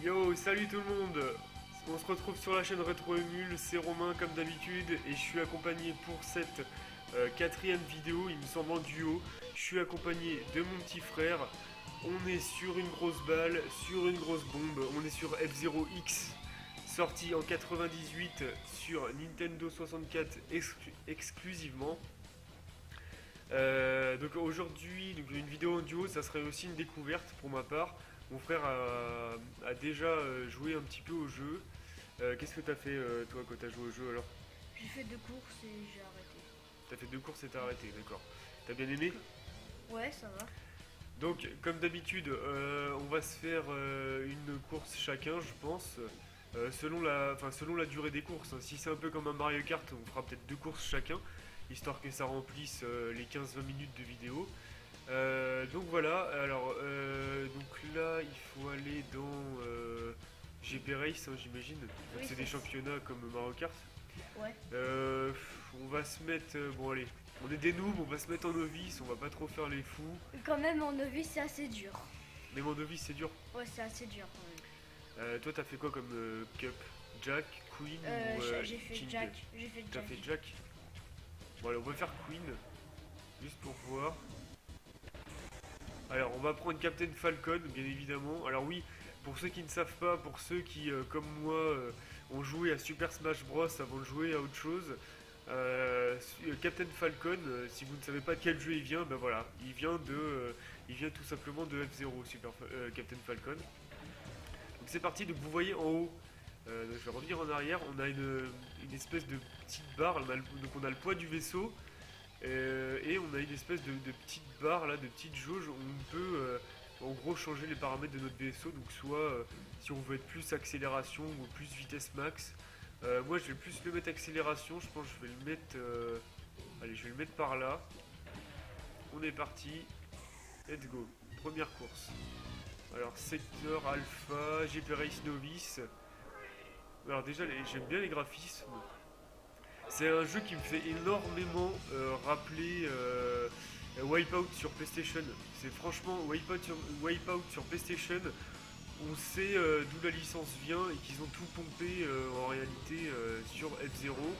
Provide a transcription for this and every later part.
Yo, salut tout le monde. On se retrouve sur la chaîne Retro Emule, c'est Romain comme d'habitude et je suis accompagné pour cette quatrième vidéo, il me semble en duo. Je suis accompagné de mon petit frère. On est sur une grosse balle, sur une grosse bombe. On est sur F-Zero X, sorti en 98 sur Nintendo 64 exclusivement. Donc aujourd'hui, une vidéo en duo, ça serait aussi une découverte pour ma part. Mon frère a déjà joué un petit peu au jeu. Qu'est-ce que t'as fait toi quand t'as joué au jeu alors? J'ai fait 2 courses et j'ai arrêté. T'as fait 2 courses et t'as arrêté, d'accord. T'as bien aimé? Ouais, ça va. Donc comme d'habitude, on va se faire une course chacun, je pense. Selon la durée des courses, hein. Si c'est un peu comme un Mario Kart, on fera peut-être 2 courses chacun, histoire que ça remplisse les 15-20 minutes de vidéo. Donc voilà, alors donc là il faut aller dans GP Race, hein, j'imagine. Donc Oui, c'est des championnats comme Mario Kart. Ouais. On va se mettre, bon allez, on est des noobs, on va se mettre en novice, on va pas trop faire les fous. Quand même, en novice, c'est assez dur. Mais mon novice c'est dur. Ouais, c'est assez dur quand même. Toi t'as fait quoi comme cup? Jack, Queen ou J'ai fait King? Jack. J'ai fait T'as Jack. fait Jack? Bon allez, on va faire Queen, juste pour voir. Alors on va prendre Captain Falcon, bien évidemment. Alors oui, pour ceux qui ne savent pas, pour ceux qui, comme moi, ont joué à Super Smash Bros avant de jouer à autre chose, Captain Falcon, si vous ne savez pas de quel jeu il vient, ben voilà, il vient tout simplement de F-Zero, Captain Falcon. Donc c'est parti, donc vous voyez en haut, donc je vais revenir en arrière, on a une espèce de petite barre, donc on a le poids du vaisseau, et on a une espèce de petite barre là, de petite jauge où on peut en gros changer les paramètres de notre vaisseau. Donc soit si on veut être plus accélération ou plus vitesse max. Moi je vais plus le mettre accélération, je pense que je vais le mettre. Allez, je vais le mettre par là. On est parti. Let's go. Première course. Alors secteur alpha, GP Race novice. Alors déjà j'aime bien les graphismes. C'est un jeu qui me fait énormément rappeler Wipeout sur PlayStation. C'est franchement Wipeout sur PlayStation. On sait d'où la licence vient et qu'ils ont tout pompé en réalité sur F-Zero.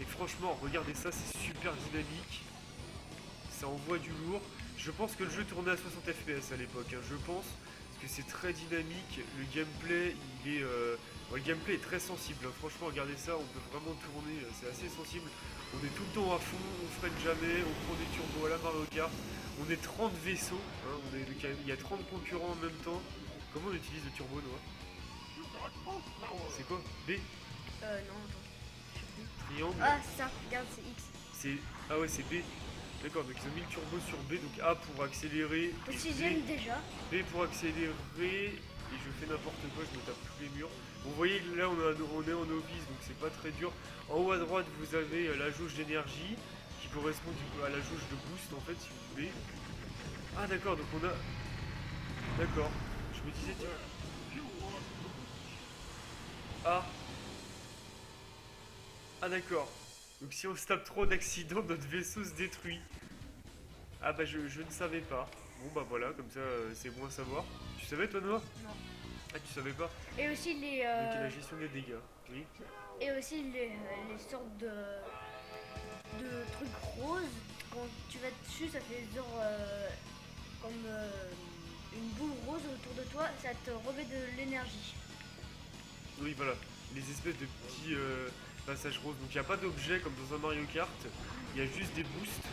Et franchement, regardez ça, c'est super dynamique. Ça envoie du lourd. Je pense que le jeu tournait à 60 FPS à l'époque, hein, je pense. Parce que c'est très dynamique. Le gameplay, le gameplay est très sensible, hein. Franchement, regardez ça, on peut vraiment tourner, c'est assez sensible. On est tout le temps à fond, on freine jamais, on prend des turbos à la Mario Kart. On est 30 vaisseaux, hein, il y a 30 concurrents en même temps. Comment on utilise le turbo, Noah? C'est quoi? B? Non, attends. Triangle? Ah, ça, regarde, c'est X. Ah ouais, c'est B. D'accord, donc ils ont mis le turbo sur B, donc A pour accélérer. Au Et 6ème déjà. B pour accélérer, et je fais n'importe quoi, je me tape tous les murs. Bon, vous voyez là on est en novice, donc c'est pas très dur. En haut à droite vous avez la jauge d'énergie, qui correspond du coup à la jauge de boost en fait si vous voulez. Ah d'accord, donc on a... D'accord, je me disais tiens... Ah. Ah d'accord. Donc si on se tape trop d'accidents, notre vaisseau se détruit. Ah bah je ne savais pas. Bon bah voilà, comme ça c'est bon à savoir. Tu savais toi Noah? Non. Ah tu savais pas? Et aussi les. Donc la gestion des dégâts. Oui. Et aussi les sortes de trucs roses. Quand tu vas dessus, ça fait genre comme une boule rose autour de toi. Ça te remet de l'énergie. Oui voilà. Les espèces de petits passages roses. Donc il n'y a pas d'objet comme dans un Mario Kart. Il y a juste des boosts.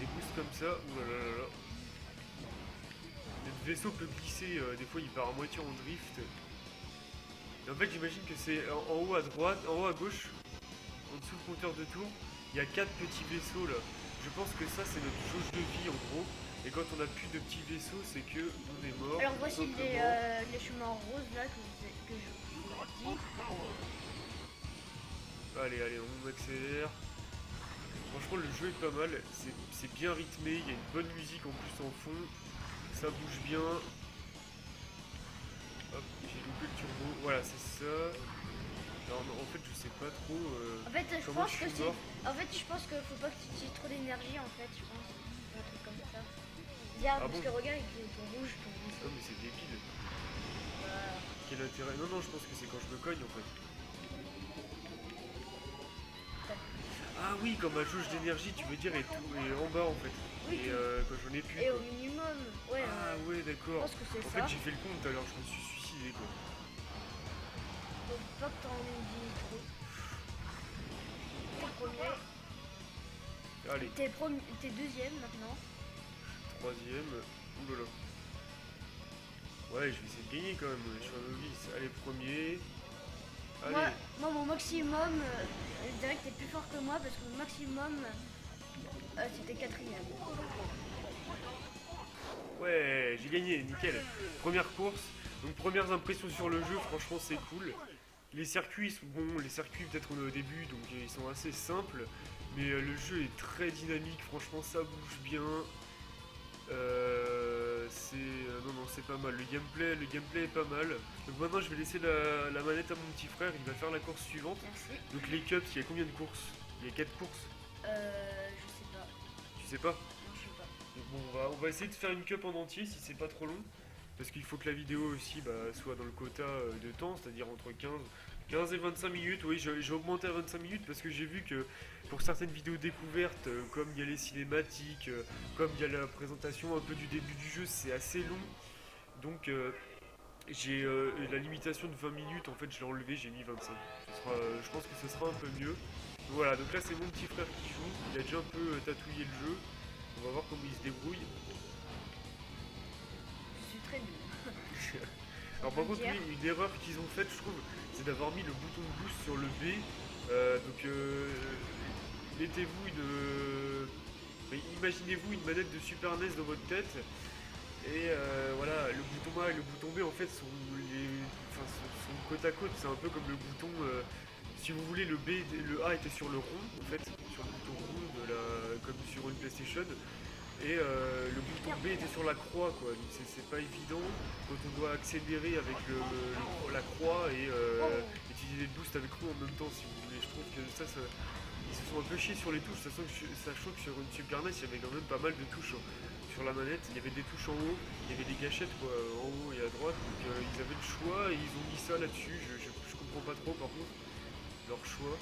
Des boosts comme ça. Ouh là là là là. Notre vaisseau peut glisser. Des fois il part à moitié en drift. Et en fait j'imagine que c'est en haut à droite, en haut à gauche, en dessous le compteur de tours, il y a 4 petits vaisseaux là. Je pense que ça c'est notre jauge de vie en gros. Et quand on a plus de petits vaisseaux, c'est que on est mort. Alors voici tout les chemins roses là que je vous dis. Allez, allez, on accélère. Franchement, le jeu est pas mal. C'est bien rythmé. Il y a une bonne musique en plus en fond. Ça bouge bien. Hop, j'ai loupé le turbo. Voilà, c'est ça. Alors, non, en fait, je sais pas trop. En fait, je comment pense que suis mort. En fait, je pense qu'il faut pas que tu utilises trop d'énergie en fait, je pense. Un truc comme ça. Regarde, Ah parce bon? que regarde avec ton rouge, ton Non, mais c'est débile. voilà. quel intérêt? Non, non, je pense que c'est quand je me cogne en fait. Ah oui, quand ma jauge d'énergie, tu veux dire, est en bas en fait. Oui, Et quand j'en ai plus. et Quoi. au minimum, ouais, Ah ouais, je d'accord. pense que c'est En ça. fait, j'ai fait le compte alors, je me suis suicidé quoi. Faut pas que t'en oublies trop. T'es premier, Allez, t'es deuxième maintenant. troisième. Oulala. Ouais, je vais essayer de gagner quand même. Je suis un novice. Allez, premier. Allez. Moi, mon maximum, je dirais que t'es plus fort que moi parce que mon maximum, c'était quatrième. Ouais, j'ai gagné, nickel. Première course. Donc premières impressions sur le jeu, franchement c'est cool. Les circuits sont bons, les circuits peut-être on est au début, donc ils sont assez simples. Mais le jeu est très dynamique, franchement ça bouge bien. Non, non, c'est pas mal. Le gameplay est pas mal. Donc maintenant je vais laisser la manette à mon petit frère, il va faire la course suivante. Merci. Donc les cups, il y a combien de courses? Il y a 4 courses. Je sais pas. Tu sais pas? Non, je sais pas. Donc bon, on va essayer de faire une cup en entier si c'est pas trop long. Parce qu'il faut que la vidéo aussi soit dans le quota de temps, c'est-à-dire entre 15 et 25 minutes. Oui, j'ai augmenté à 25 minutes parce que j'ai vu que pour certaines vidéos découvertes, comme il y a les cinématiques, comme il y a la présentation un peu du début du jeu, c'est assez long. Donc j'ai la limitation de 20 minutes, en fait je l'ai enlevé, j'ai mis 25. Je pense que ce sera un peu mieux. Donc voilà, donc là c'est mon petit frère qui joue, il a déjà un peu tatouillé le jeu. On va voir comment il se débrouille. Je suis très nul. Alors par contre, oui, une erreur qu'ils ont faite, je trouve, c'est d'avoir mis le bouton de boost sur le B. Mettez-vous imaginez-vous une manette de Super NES dans votre tête. Et voilà, le bouton A et le bouton B en fait sont côte à côte. C'est un peu comme le bouton. Si vous voulez, le A était sur le rond en fait, sur le bouton rond comme sur une PlayStation. Et le bouton B était sur la croix quoi, donc c'est pas évident quand on doit accélérer avec la croix et utiliser le boost avec roue en même temps si vous voulez. Je trouve que ils se sont un peu chiés sur les touches, sachant que sur une Super NES il y avait quand même pas mal de touches sur la manette. Il y avait des touches en haut, il y avait des gâchettes quoi, en haut et à droite, donc ils avaient le choix et ils ont mis ça là-dessus. Je comprends pas trop par contre leur choix.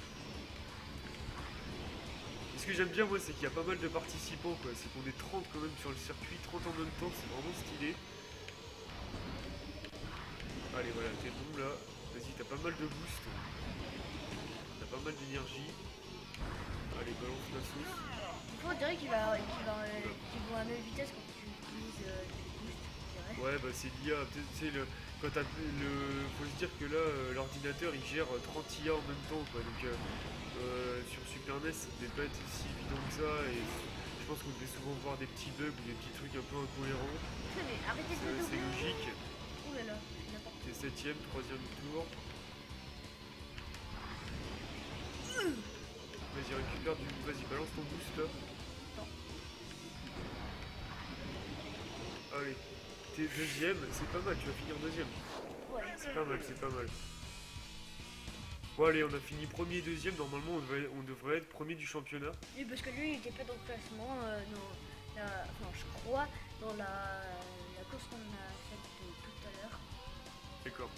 Ce que j'aime bien moi c'est qu'il y a pas mal de participants quoi, c'est qu'on est 30 quand même sur le circuit, 30 en même temps, c'est vraiment stylé. Allez voilà, t'es bon là, vas-y t'as pas mal de boost, t'as pas mal d'énergie. Allez balance la sauce. On dirait qu'ils vont à la même vitesse quand tu utilises les boosts, je dirais. Ouais bah c'est l'IA, quand faut se dire que là l'ordinateur il gère 30 IA en même temps quoi, donc sur Super NES ça devait pas être si évident que ça et je pense qu'on devait souvent voir des petits bugs ou des petits trucs un peu incohérents. Mais arrêtez de me C'est doubler. logique. Ouh là là, n'importe T'es 7ème, 3ème tour. Vas-y récupère Vas-y balance ton boost là. Allez, t'es deuxième, c'est pas mal, tu vas finir deuxième. quoi. Ouais. C'est pas mal, c'est pas mal. Bon allez, on a fini premier et deuxième, normalement on devrait être premier du championnat. Oui, parce que lui, il était pas dans le classement, enfin, je crois, dans la course qu'on a faite tout à l'heure. D'accord.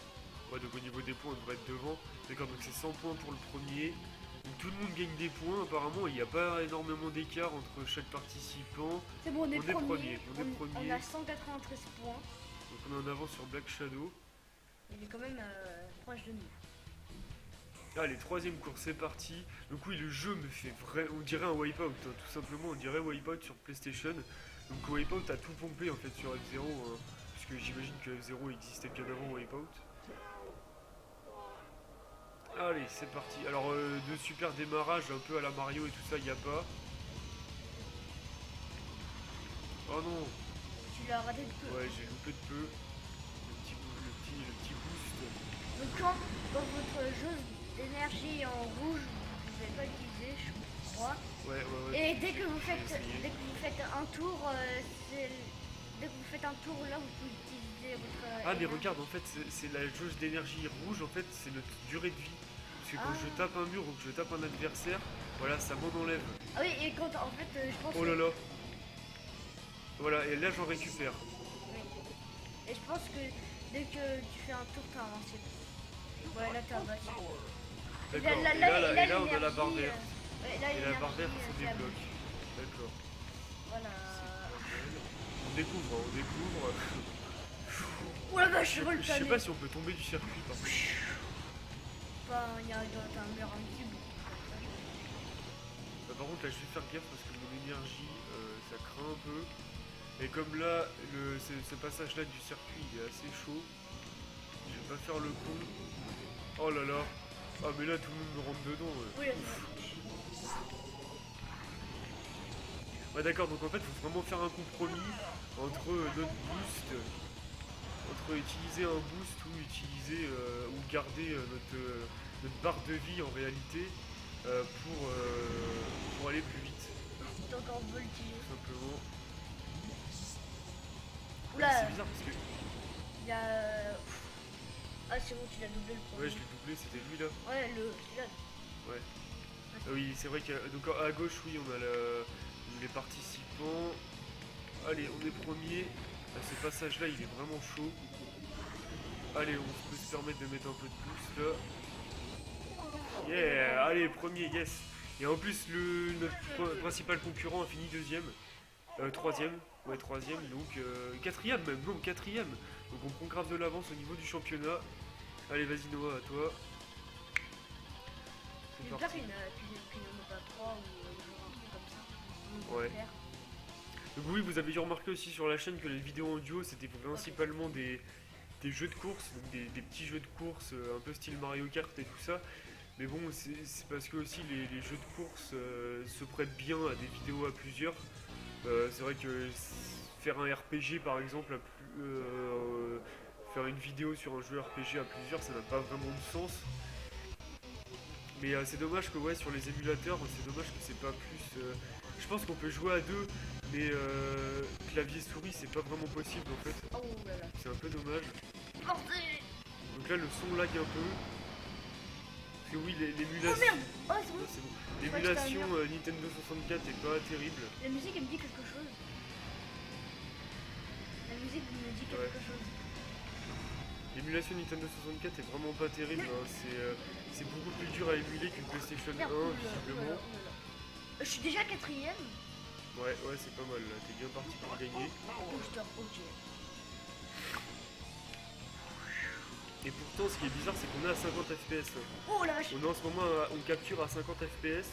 Ouais, donc au niveau des points, on devrait être devant. D'accord, donc c'est 100 points pour le premier. Donc tout le monde gagne des points, apparemment, il n'y a pas énormément d'écart entre chaque participant. C'est bon, on est premier. premier. On a 193 points. Donc on est en avance sur Black Shadow. Il est quand même proche de nous. Allez, troisième course, c'est parti. Donc oui, le jeu me fait on dirait un Wipeout, hein, tout simplement, on dirait Wipeout sur PlayStation. Donc Wipeout a tout pompé en fait sur F0, hein, puisque j'imagine que F0 existait bien avant Wipeout. Allez, c'est parti. Alors, de super démarrage un peu à la Mario et tout ça, il n'y a pas. Oh non. Tu l'as raté de peu. Ouais, j'ai loupé de peu. Le petit boost. Donc quand votre jauge d'énergie est en rouge, vous ne pouvez pas l'utiliser, je crois. Ouais. Et dès que vous J'ai faites essayé. un tour, dès que vous faites un tour là, vous pouvez utiliser votre. Ah mais énergie. regarde, en fait c'est la jauge d'énergie rouge, en fait c'est notre durée de vie. Parce que quand je tape un mur ou que je tape un adversaire, voilà, ça m'en enlève. Ah oui, et quand en fait, je pense. Oh là là. Voilà, et là j'en récupère. Oui. Et je pense que Dès que tu fais un tour, t'es invincible. Ouais, là t'es invincible. D'accord. Et là, on a la barre verte. Ouais, là, Et la barre verte se c'est la débloque. bouche. D'accord. Voilà. On découvre, hein, on découvre. Oh la vache, je vole Je sais pas si on peut tomber du circuit par contre. Enfin, il y a un mur invisible. Par contre là je vais faire gaffe parce que mon énergie ça craint un peu. Et comme là ce passage là du circuit il est assez chaud, je vais pas faire le con. Oh là là. Ah mais là tout le monde me rentre dedans. Oui, Ouais d'accord, donc en fait faut vraiment faire un compromis entre notre boost, entre utiliser un boost ou utiliser ou garder notre barre de vie en réalité pour aller plus vite. c'est encore voltigé. Tout simplement. Oula, C'est bizarre parce que. il y a. Ah, c'est bon, tu l'as doublé le premier. Ouais, je l'ai doublé, c'était lui là. Ouais, celui-là. Ouais. Ah oui, c'est vrai qu'à donc à gauche, oui, on a les participants. Allez, on est premier. Ah, ce passage là, il est vraiment chaud. Allez, on peut se permettre de mettre un peu de boost là. Yeah, allez, premier, yes. Et en plus, notre principal concurrent a fini deuxième. Troisième, ouais troisième, donc quatrième même, non quatrième. Donc on prend grave de l'avance au niveau du championnat. Allez vas-y Noah, à toi. C'est J'espère parti. qu'il n'y en a pas 3 ou un truc comme ça. Ouais. Donc oui, vous avez dû remarquer aussi sur la chaîne que les vidéos en duo c'était principalement des jeux de course, donc des petits jeux de course un peu style Mario Kart et tout ça. Mais bon, c'est parce que aussi les jeux de course se prêtent bien à des vidéos à plusieurs. C'est vrai que faire un RPG par exemple, faire une vidéo sur un jeu RPG à plusieurs, ça n'a pas vraiment de sens. Mais c'est dommage que ouais sur les émulateurs, c'est dommage que c'est pas plus. Je pense qu'on peut jouer à deux, mais clavier souris c'est pas vraiment possible en fait. Oh là là. C'est un peu dommage. Bordel. Donc là le son lag un peu. Parce que oui Oh l'émulation. merde. Oh, c'est bon. C'est bon. crois que c'était un L'émulation Nintendo 64 est pas terrible. La musique, elle me dit quelque chose. La musique me dit quelque chose. L'émulation Nintendo 64 est vraiment pas terrible, hein. C'est beaucoup plus dur à émuler qu'une PlayStation 1 Merde, visiblement. Je suis déjà quatrième. Ouais, c'est pas mal là, t'es bien parti pour gagner. Booster, ok. Et pourtant ce qui est bizarre c'est qu'on est à 50 FPS. Oh la vache. On est en ce moment, on capture à 50 FPS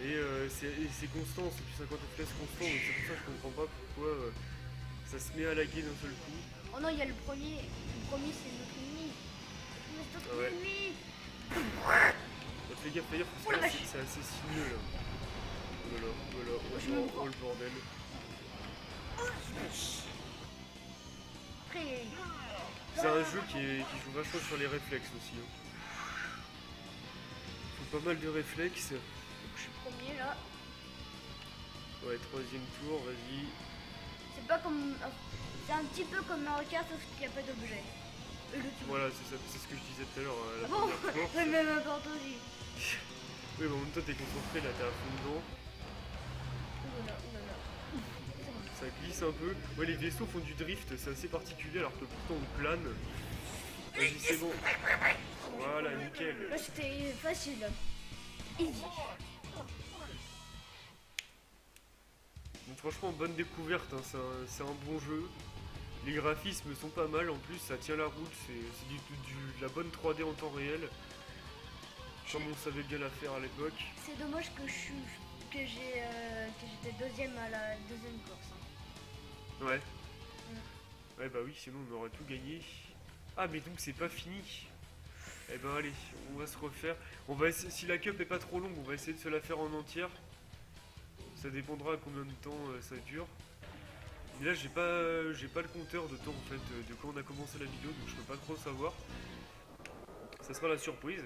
et c'est constant, c'est du 50 FPS constant, donc c'est pour ça que je comprends pas pourquoi ça se met à laguer d'un seul coup. Oh non, il y a le premier. Le premier, c'est notre ennemi. Mais c'est notre Ouais. ennemi. Fais gaffe, parce Oh que la là vache. c'est assez sinueux là. Je me Oh le bordel. Après, C'est un jeu qui joue vachement sur les réflexes aussi. Hein. Faut pas mal de réflexes. je suis premier là. Ouais, troisième tour, vas-y. C'est pas comme. C'est un petit peu comme Mario Kart, sauf qu'il n'y a pas d'objet. Voilà, c'est ça, c'est ce que je disais tout à l'heure. Ah bon. J'ai même pas entendu. Oui, mais en même temps, t'es concentré là, t'es à fond dedans. Oulala, oulala. C'est bon. Ça glisse un peu. Ouais, les vaisseaux font du drift, c'est assez particulier alors que pourtant on plane. Vas-y, c'est bon. Voilà, nickel. Là, c'était facile. Easy. Donc, franchement, bonne découverte, hein, c'est un bon jeu. Les graphismes sont pas mal en plus, ça tient la route, c'est de la bonne 3D en temps réel. Comme on savait bien la faire à l'époque. C'est dommage que j'étais deuxième à la deuxième course. Hein. Ouais. Ouais bah oui, sinon on aurait tout gagné. Ah mais donc c'est pas fini. Eh ben allez, on va se refaire. On va essayer, si la cup est pas trop longue, on va essayer de se la faire en entière. Ça dépendra à combien de temps ça dure. Mais là j'ai pas le compteur de temps en fait de quand on a commencé la vidéo, donc je peux pas trop savoir. Ça sera la surprise.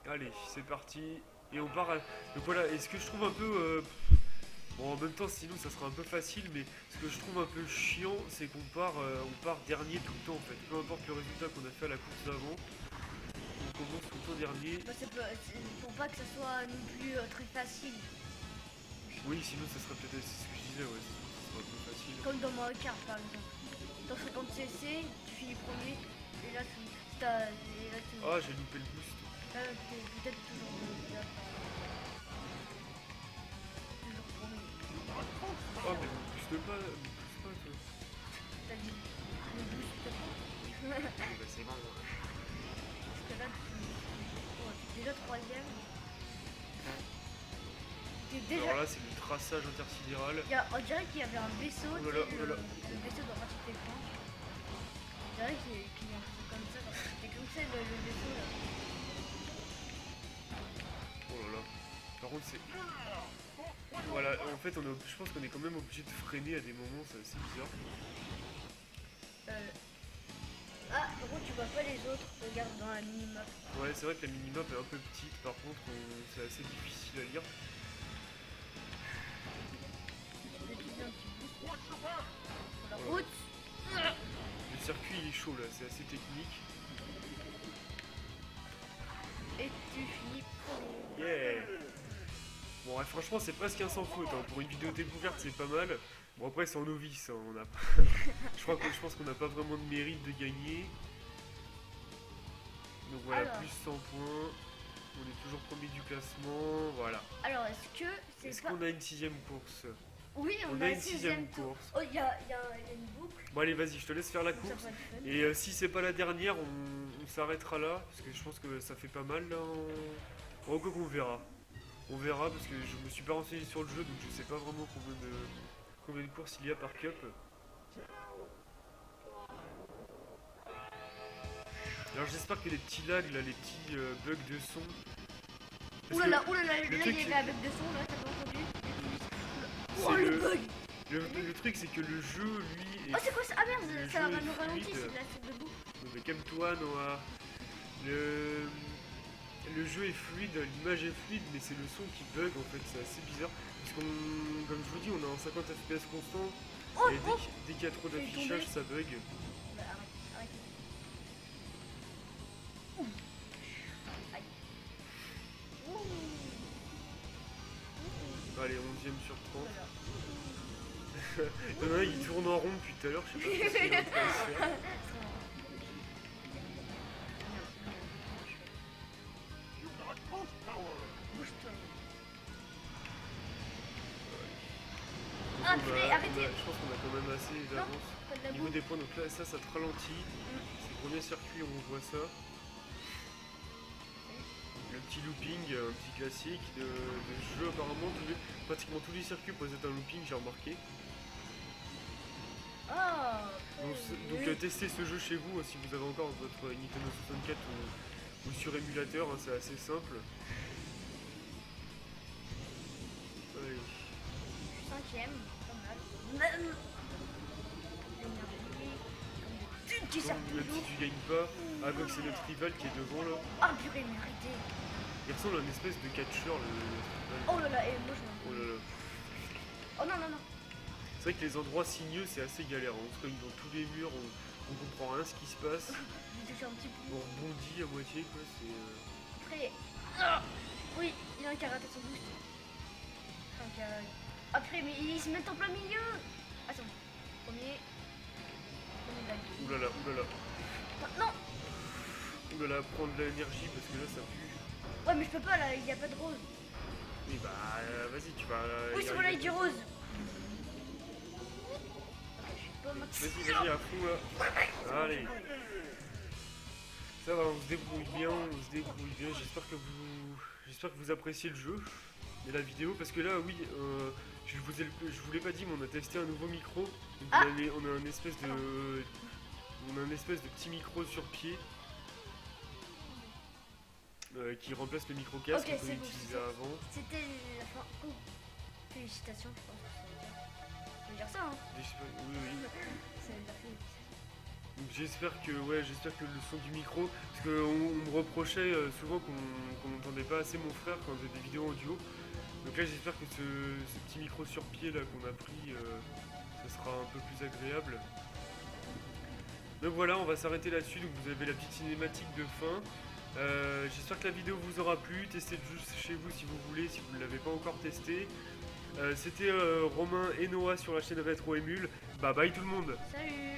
Allez, c'est parti. Et on part à... Donc voilà, et ce que je trouve un peu... Bon, en même temps, sinon ça sera un peu facile, mais ce que je trouve un peu chiant, c'est qu'on part dernier tout le temps en fait. Peu importe le résultat qu'on a fait à la course d'avant, on commence tout le temps dernier. Bah, c'est pour pas que ça soit non plus très facile. Oui, sinon ça serait peut-être... C'est ce que je disais, ouais, ça sera un peu facile. Comme dans Mario Kart par exemple. dans 50cc, tu finis premier. Et là, tu Ah, j'ai loupé le boost. t'es peut-être toujours là. Toujours premier. Oh, mais me booste pas, toi. T'as dit le boost. Bah, c'est bon. Parce que là, t'es déjà troisième. T'es déjà. Alors là, c'est le traçage intersidéral. On dirait qu'il y avait un vaisseau, Oh là là, tu sais, oh là là. le vaisseau dans Ratchet et Clank. On dirait qu'il y a un truc comme ça, c'était comme ça le vaisseau là. Oh là là. Par contre, c'est. Voilà, en fait, je pense qu'on est quand même obligé de freiner à des moments, c'est assez bizarre. Ah, par contre, tu vois pas les autres, regarde dans la minimap. Ouais, c'est vrai que la minimap est un peu petite, par contre, c'est assez difficile à lire. Je vais te donner un petit boost. Pour la route. Le circuit, il est chaud là, c'est assez technique. Et tu finis premier. Yeah! Bon, ouais, franchement, c'est presque un sans faute. Hein. Pour une vidéo découverte, c'est pas mal. Bon, après, c'est en novice. Hein. On a... je pense qu'on n'a pas vraiment de mérite de gagner. Donc voilà, Alors. plus 100 points. On est toujours premier du classement. Voilà. Alors, est-ce que c'est Est-ce pas. qu'on a une 6ème course? Oui, On a a un une sixième 6ème tour. course. Oh, il y a une boucle. Bon, allez, vas-y, je te laisse faire la Ça course. va être fun. Et si c'est pas la dernière, on s'arrêtera là. Parce que je pense que ça fait pas mal là. Bon, quoi qu'on verra. On verra parce que je me suis pas renseigné sur le jeu donc je sais pas vraiment combien de courses il y a par cup. Alors j'espère que les petits lags là, les petits bugs de son. Parce Oulala, que là, le il y truc, avait un bug de son là, t'as pas entendu? c'est Oh le bug! le truc c'est que le jeu lui est. Oh, c'est quoi ça? Ah merde, le ça jeu va est nous ralentir, fluide. c'est là, c'est debout. Mais calme-toi Noah. Le jeu est fluide, l'image est fluide, mais c'est le son qui bug en fait, c'est assez bizarre. Parce qu'on, comme je vous dis, on est en 50 fps constant. Oh, Et oh! dès qu'il y a trop J'ai d'affichage, tombé. ça bug. Bah, arrête. Ouh. Aïe. Ouh. Allez, 11ème sur 30. Voilà. Il y en a un, il tourne en rond depuis tout à l'heure, je sais pas ce qu'il est en train de se faire. Bouge-toi. Ah, purée, arrêtez! Je pense qu'on a quand même assez d'avance. Pas de la Au niveau boue. des points, donc là, ça te ralentit. C'est le premier circuit, on voit ça. Le petit looping, un petit classique de ce jeu apparemment. Pratiquement tous les circuits possèdent un looping, j'ai remarqué. Ah! Donc testez ce jeu chez vous si vous avez encore votre Nintendo 64 ou sur émulateur, hein, c'est assez simple. Allez. Cinquième, pas mal. L'énergie, qui sert Même si tu gagnes pas, avec c'est notre rival qui est devant là. Ah purée, mais arrêtez. Il ressemble à une espèce de catcheur le rival. Oh là là, et moi je m'en Oh là là. Oh non, non, non. C'est vrai que les endroits sinueux c'est assez galère, on se cogne dans tous les murs, on comprend rien ce qui se passe, J'ai touché un petit peu. on rebondit à moitié quoi, c'est... Après. Ah oui, il y a un qui a raté son boost. Enfin, après, mais ils se mettent en plein milieu. Attends, premier. Premier bague. Oulala, oulala, Non. oulala, prendre de l'énergie parce que là ça pue. Ouais, mais je peux pas là, il n'y a pas de rose. Oui bah vas-y tu vas... Oui, c'est bon, là il dit rose. Je suis pas max. Vas-y à fond là. Allez. Ça va, on se débrouille bien, j'espère que vous appréciez le jeu et la vidéo parce que là oui, je vous l'ai pas dit mais on a testé un nouveau micro. Donc, Ah. on a un espèce de petit micro sur pied qui remplace le micro casque Ok, qu'on c'est bon, utilisait avant. C'était la fin. Oh. Félicitations, je pense que ça veut dire. Ça veut dire ça, hein. Oui, oui. Ça veut dire félicitations. Donc j'espère que le son du micro, parce qu'on me reprochait souvent qu'on n'entendait pas assez mon frère quand on faisait des vidéos en duo. Donc là j'espère que ce petit micro sur pied là qu'on a pris, ça sera un peu plus agréable. Donc voilà, on va s'arrêter là-dessus, donc vous avez la petite cinématique de fin. J'espère que la vidéo vous aura plu, testez le jeu chez vous si vous voulez, si vous ne l'avez pas encore testé. C'était Romain et Noah sur la chaîne Retro Emule. Bye bye tout le monde. Salut.